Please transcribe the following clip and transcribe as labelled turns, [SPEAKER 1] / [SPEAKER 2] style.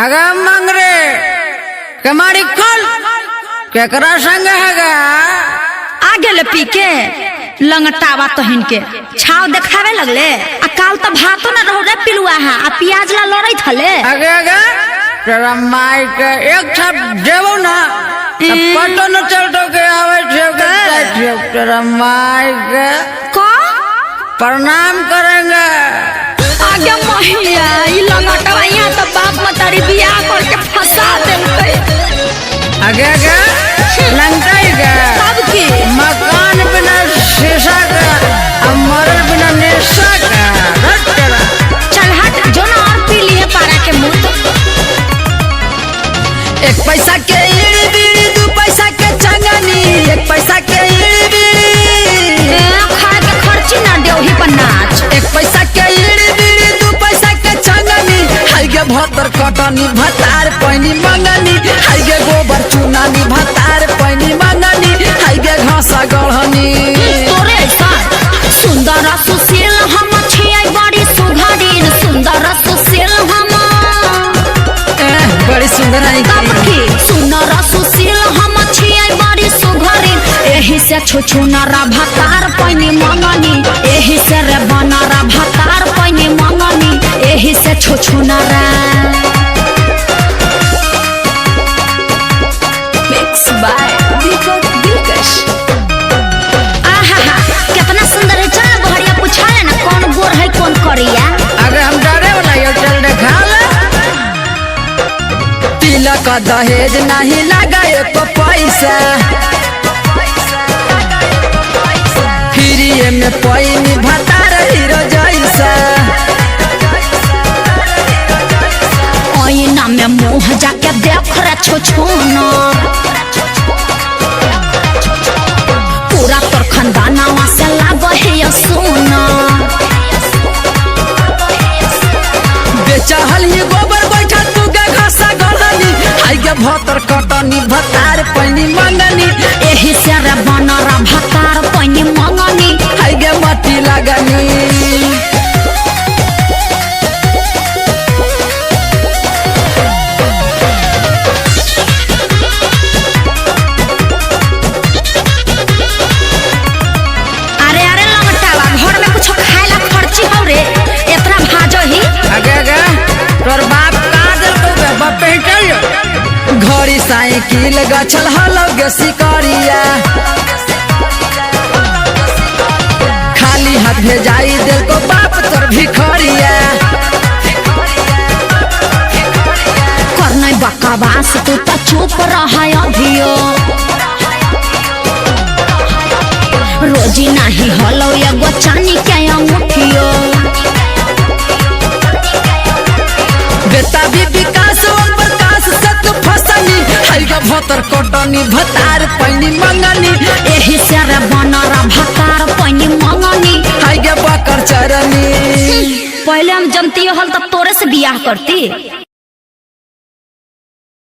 [SPEAKER 1] आगा मंगरे कमारी खोल केकरा संग हैगा
[SPEAKER 2] आगे ले पी के लंगटावा तहिन के छाव देखावे लगले आ काल त भातो न रहो रे पिलुआ है आ प्याज ला लड़ई थले
[SPEAKER 1] आगे आगे तेरा माई के एक छाप देबो ना पतो न चलतो के आवे छे तेरा माई के
[SPEAKER 2] को
[SPEAKER 1] प्रणाम करेंगे
[SPEAKER 2] आगे महिया ई लंगटावा यहाँ तो बाप मतारी बियाह करके फंसा देलकै
[SPEAKER 1] आगे आगे लंकाई के
[SPEAKER 2] सब की
[SPEAKER 1] मकान बिना शीशा का और मरल बिना नेशा का रट तेरा
[SPEAKER 2] चल हट जो ना और पी लिए पारा के मुंह
[SPEAKER 1] एक पैसा के इड़ी बीड़ी दू पैसा के चंगनी एक पैसा के इड़ी बीड़ी
[SPEAKER 2] खाए के खर्ची ना देवही पर नाच
[SPEAKER 1] एक पैसा के इड़ी बीड़ी दू पैसा के चंगनी हाय गे भतर कटनी भतार पैनी मंगनी हाय गे गोबर चुनानी भतार पैनी मंगनी हाय गे घासा गढ़नी
[SPEAKER 2] तोरे ऐसा सुंदर सुशील हम छियै बड़ी सुघड़ीन सुंदर सुशील हम
[SPEAKER 1] बड़ी सुंदर है
[SPEAKER 2] की सुंदर सुशील हम छियै बड़ी सुघड़ीन एही से छुछुनरा भतार पैनी मंगनी एही से रे बनरा भतार पैनी मंगनी एही से छुछुनरा मिक्स बाय दीपक दिलकश आहा कितना सुंदर है चल बहरिया पूछाले ना कौन गोर है कौन करिया
[SPEAKER 1] अगर हम डरे वाला ये चल देखा ले तिलक दहेज नहीं लगा एक पैसा फ्री में पैनी भतार हीरो जैसा
[SPEAKER 2] ओइना में मुंह जाके देख रे छुछुना पूरा तोर खानदानवा से लागो है सोना
[SPEAKER 1] बेचहल ही गोबर बैठा तू के घासा गढ़नी हाय गे भतर कटनी भतार पैनी मंगनी
[SPEAKER 2] एही से रे बनरा भतार पैनी मंगनी
[SPEAKER 1] हाय गे मट्टी लगनी
[SPEAKER 2] अरे अरे लंगटावा घर में कुछ खाए ला खर्ची हो रे इतना भाजो ही
[SPEAKER 1] आगे आगे तोर बाप का दल को बाप पे चल घड़ी साइकिल गछल हलो गे शिकारिया खाली हाथ भेजाई दिल को बाप तोर भिखारिया
[SPEAKER 2] करनै बकवास तू तो चुप रहा अभियो रोजी नहीं हलो एगो चानी के अंगूठियो
[SPEAKER 1] बेटा भी विकास और प्रकाश से तू फसनी हाय गे भतर कटनी भतार पैनी मंगनी
[SPEAKER 2] एही से रे बनरा भतार पैनी मंगनी
[SPEAKER 1] हाय गे बकर चरनी
[SPEAKER 2] पहले हम जनती हल तब तोरे से बियाह करती